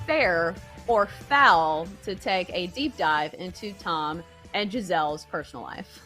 fair or foul to take a deep dive into Tom and Gisele's personal life?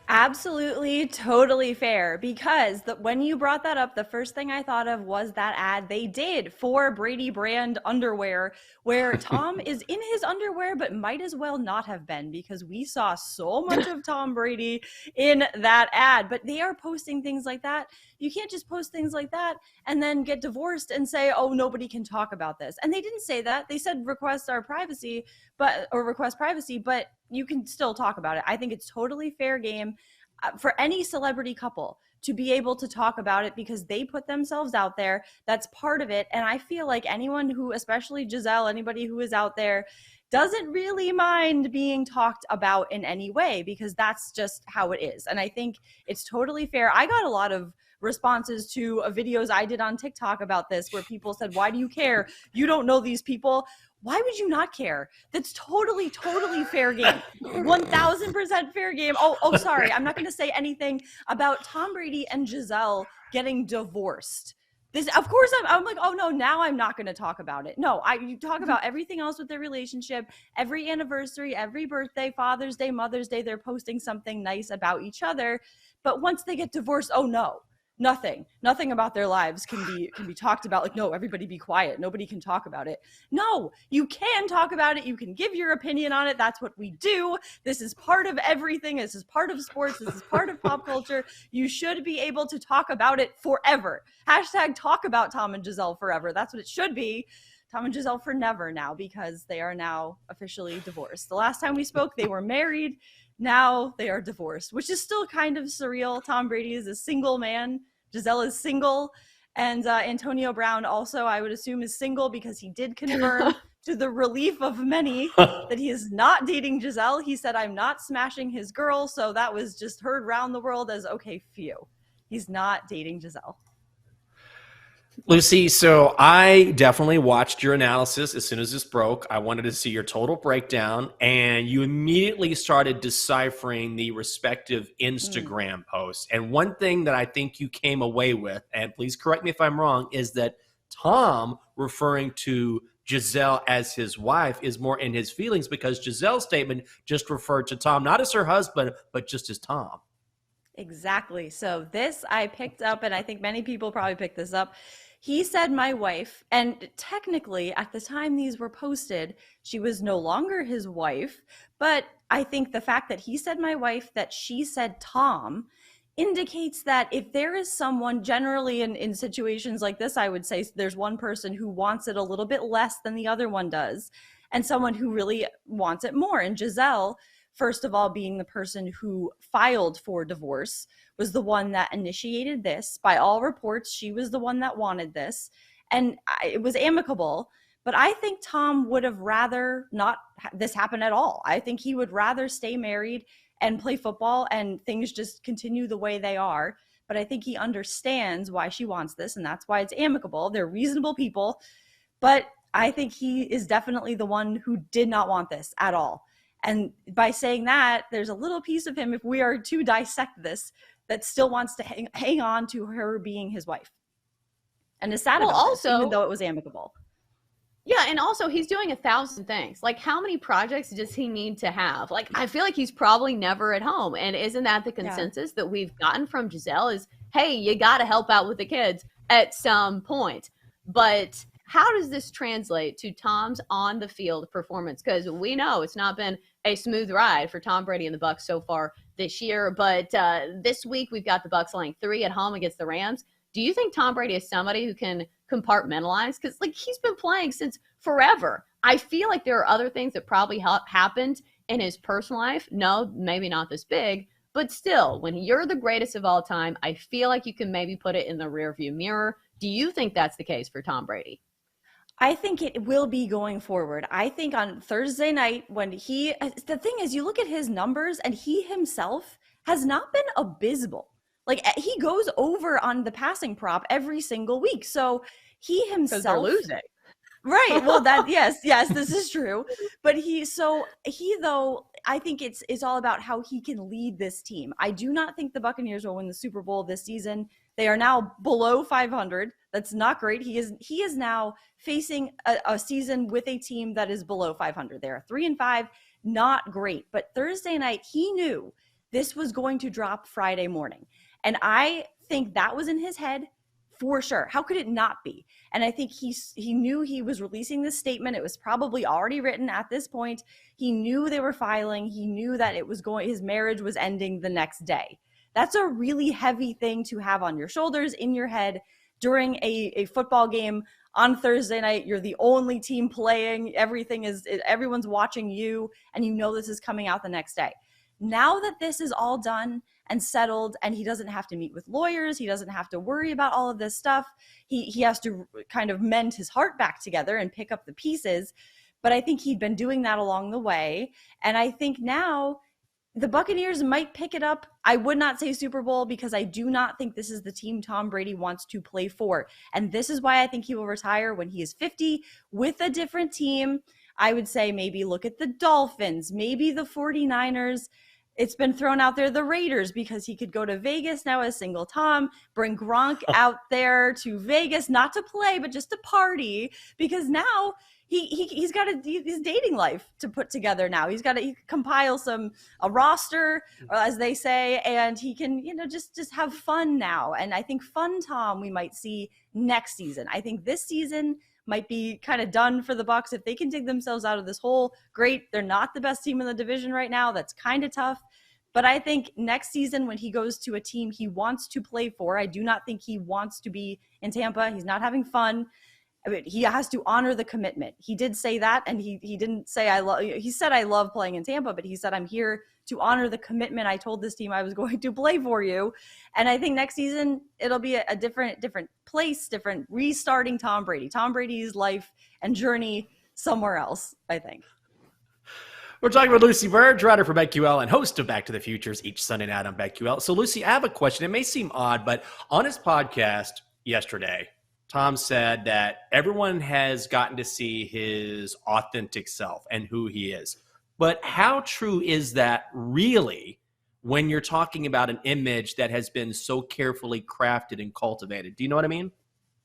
Absolutely, totally fair, because when you brought that up, the first thing I thought of was that ad they did for Brady brand underwear, where Tom is in his underwear, but might as well not have been, because we saw so much of Tom Brady in that ad. But they are posting things like that. You can't just post things like that and then get divorced and say, oh, nobody can talk about this. And they didn't say that. They said request privacy, but you can still talk about it. I think it's totally fair game for any celebrity couple to be able to talk about it, because they put themselves out there. That's part of it. And I feel like anyone who, especially Gisele, anybody who is out there, doesn't really mind being talked about in any way, because that's just how it is. And I think it's totally fair. I got a lot of responses to videos I did on TikTok about this, where people said, why do you care? You don't know these people. Why would you not care? That's totally fair game. 1000% fair game. Oh, sorry. I'm not going to say anything about Tom Brady and Gisele getting divorced. This, of course, I'm like, oh no, now I'm not going to talk about it. No, you talk about everything else with their relationship. Every anniversary, every birthday, Father's Day, Mother's Day, they're posting something nice about each other. But once they get divorced, oh no. Nothing about their lives can be talked about. Like, no, everybody be quiet. Nobody can talk about it. No, you can talk about it. You can give your opinion on it. That's what we do. This is part of everything. This is part of sports. This is part of pop culture. You should be able to talk about it forever. # talk about Tom and Gisele forever. That's what it should be. Tom and Gisele for never now, because they are now officially divorced. The last time we spoke, they were married. Now they are divorced, which is still kind of surreal. Tom Brady is a single man. Gisele is single. And Antonio Brown also, I would assume, is single, because he did confirm to the relief of many that he is not dating Gisele. He said, I'm not smashing his girl. So that was just heard around the world as, okay, phew. He's not dating Gisele. Lucy, so I definitely watched your analysis as soon as this broke. I wanted to see your total breakdown, and you immediately started deciphering the respective Instagram posts. And one thing that I think you came away with, and please correct me if I'm wrong, is that Tom referring to Gisele as his wife is more in his feelings, because Gisele's statement just referred to Tom, not as her husband, but just as Tom. Exactly. So this I picked up, and I think many people probably picked this up. He said my wife, and technically at the time these were posted, she was no longer his wife. But I think the fact that he said my wife, that she said Tom, indicates that if there is someone, generally in situations like this, I would say there's one person who wants it a little bit less than the other one does, and someone who really wants it more. And Gisele, first of all, being the person who filed for divorce, was the one that initiated this. By all reports, she was the one that wanted this. And it was amicable. But I think Tom would have rather not this happen at all. I think he would rather stay married and play football and things just continue the way they are. But I think he understands why she wants this, and that's why it's amicable. They're reasonable people. But I think he is definitely the one who did not want this at all. And by saying that, there's a little piece of him, if we are to dissect this, that still wants to hang on to her being his wife. And is sad about this, even though it was amicable. Yeah, and also he's doing 1,000 things. Like, how many projects does he need to have? Like, I feel like he's probably never at home. And isn't that the consensus that we've gotten from Gisele is, hey, you got to help out with the kids at some point. But how does this translate to Tom's on-the-field performance? Because we know it's not been a smooth ride for Tom Brady and the Bucs so far this year. But this week we've got the Bucs laying 3 at home against the Rams. Do you think Tom Brady is somebody who can compartmentalize? Because he's been playing since forever. I feel like there are other things that probably happened in his personal life. No, maybe not this big, but still, when you're the greatest of all time, I feel like you can maybe put it in the rearview mirror. Do you think that's the case for Tom Brady? I think it will be going forward. I think on Thursday night, the thing is, you look at his numbers and he himself has not been abysmal. Like, he goes over on the passing prop every single week. So he himself, because they're losing. Right. Well, yes, this is true. But though, I think it's all about how he can lead this team. I do not think the Buccaneers will win the Super Bowl this season. They are now below 500. That's not great. He is now facing a season with a team that is below 500. They are 3-5, not great. But Thursday night, he knew this was going to drop Friday morning. And I think that was in his head for sure. How could it not be? And I think he knew he was releasing this statement. It was probably already written at this point. He knew they were filing. He knew that his marriage was ending the next day. That's a really heavy thing to have on your shoulders, in your head, during a football game on Thursday night. You're the only team playing. Everyone's watching you, and you know this is coming out the next day. Now that this is all done and settled, and he doesn't have to meet with lawyers, he doesn't have to worry about all of this stuff. He has to kind of mend his heart back together and pick up the pieces. But I think he'd been doing that along the way. And I think now the Buccaneers might pick it up. I would not say Super Bowl, because I do not think this is the team Tom Brady wants to play for. And this is why I think he will retire when he is 50 with a different team. I would say maybe look at the Dolphins, maybe the 49ers. It's been thrown out there, the Raiders, because he could go to Vegas now as single Tom, bring Gronk out there to Vegas, not to play, but just to party, because now he's got his dating life to put together now. He can compile a roster, as they say, and he can, just have fun now. And I think fun Tom we might see next season. I think this season might be kind of done for the Bucs. If they can dig themselves out of this hole, great. They're not the best team in the division right now. That's kind of tough. But I think next season, when he goes to a team he wants to play for, I do not think he wants to be in Tampa. He's not having fun. I mean, he has to honor the commitment. He did say that, and he didn't say he said I love playing in Tampa, but he said I'm here to honor the commitment I told this team I was going to play for you. And I think next season it'll be a different place, different restarting Tom Brady's life and journey somewhere else, I think. We're talking with Lucy Burdge, writer for BetQL and host of Back to the Futures each Sunday night on BetQL. So Lucy, I have a question. It may seem odd, but on his podcast yesterday, Tom said that everyone has gotten to see his authentic self and who he is. But how true is that really when you're talking about an image that has been so carefully crafted and cultivated? Do you know what I mean?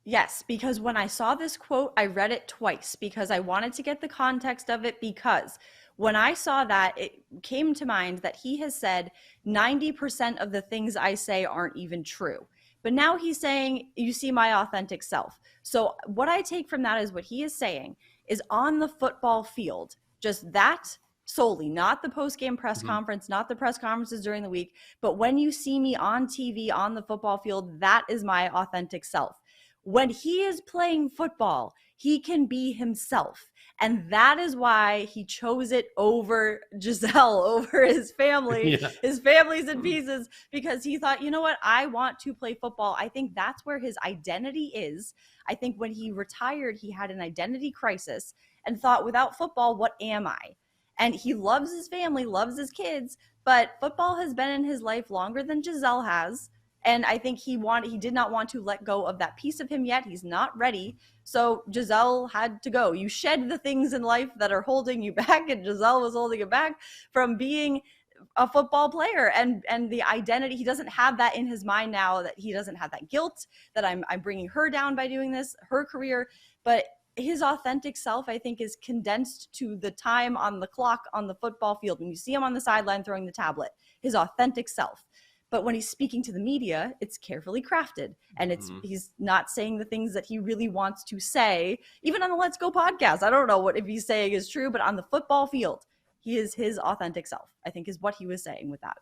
Yes, because when I saw this quote, I read it twice because I wanted to get the context of it, because when I saw that, it came to mind that he has said 90% of the things I say aren't even true. But now he's saying, you see my authentic self. So what I take from that is what he is saying is on the football field, just that solely, not the post-game press conference, not the press conferences during the week, but when you see me on TV, on the football field, that is my authentic self. When he is playing football, he can be himself. And that is why he chose it over Gisele, over his family. Yeah. His family's in pieces, because he thought, you know what, I want to play football. I think that's where his identity is. I think when he retired, he had an identity crisis and thought, without football, what am I? And he loves his family, loves his kids, but football has been in his life longer than Gisele has. And I think he did not want to let go of that piece of him yet. He's not ready. So Gisele had to go. You shed the things in life that are holding you back, and Gisele was holding him back from being a football player and the identity. He doesn't have that in his mind now, that he doesn't have that guilt that I'm bringing her down by doing this, her career. But his authentic self, I think, is condensed to the time on the clock on the football field. When you see him on the sideline throwing the tablet, his authentic self. But when he's speaking to the media, it's carefully crafted, and he's not saying the things that he really wants to say. Even on the Let's Go podcast, I don't know if he's saying is true, but on the football field, he is his authentic self, I think, is what he was saying with that.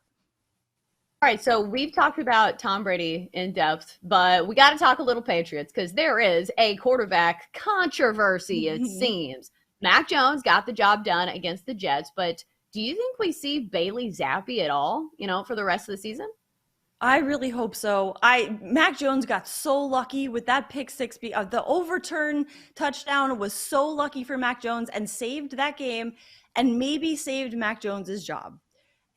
All right, so we've talked about Tom Brady in depth, but we got to talk a little Patriots, because there is a quarterback controversy, it seems. Mac Jones got the job done against the Jets, but do you think we see Bailey Zappe at all, for the rest of the season? I really hope so. Mac Jones got so lucky with that pick six. The overturn touchdown was so lucky for Mac Jones and saved that game, and maybe saved Mac Jones's job.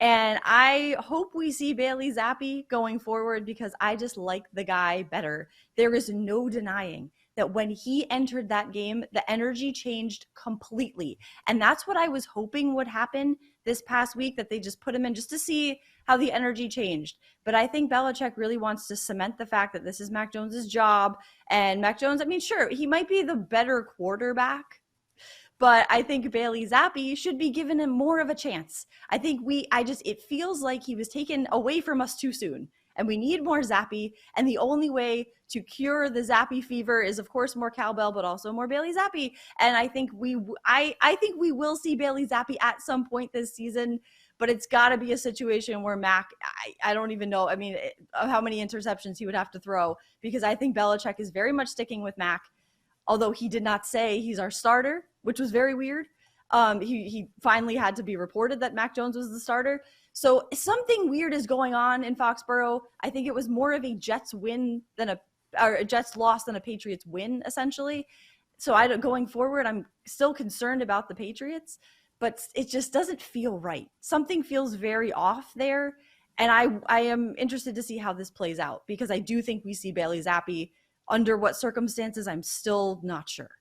And I hope we see Bailey Zappe going forward, because I just like the guy better. There is no denying that when he entered that game, the energy changed completely. And that's what I was hoping would happen this past week, that they just put him in just to see how the energy changed. But I think Belichick really wants to cement the fact that this is Mac Jones's job. And Mac Jones, I mean, sure, he might be the better quarterback, but I think Bailey Zappe should be given him more of a chance. I think it feels like he was taken away from us too soon. And we need more Zappe. And the only way to cure the Zappe fever is, of course, more cowbell, but also more Bailey Zappe. And I think I think we will see Bailey Zappe at some point this season. But it's got to be a situation where Mac, I don't even know, I mean, how many interceptions he would have to throw, because I think Belichick is very much sticking with Mac, although he did not say he's our starter, which was very weird. He finally had to be reported that Mac Jones was the starter. So something weird is going on in Foxborough. I think it was more of a Jets win or a Jets loss than a Patriots win, essentially. So going forward, I'm still concerned about the Patriots, but it just doesn't feel right. Something feels very off there. And I am interested to see how this plays out, because I do think we see Bailey Zappe. Under what circumstances, I'm still not sure.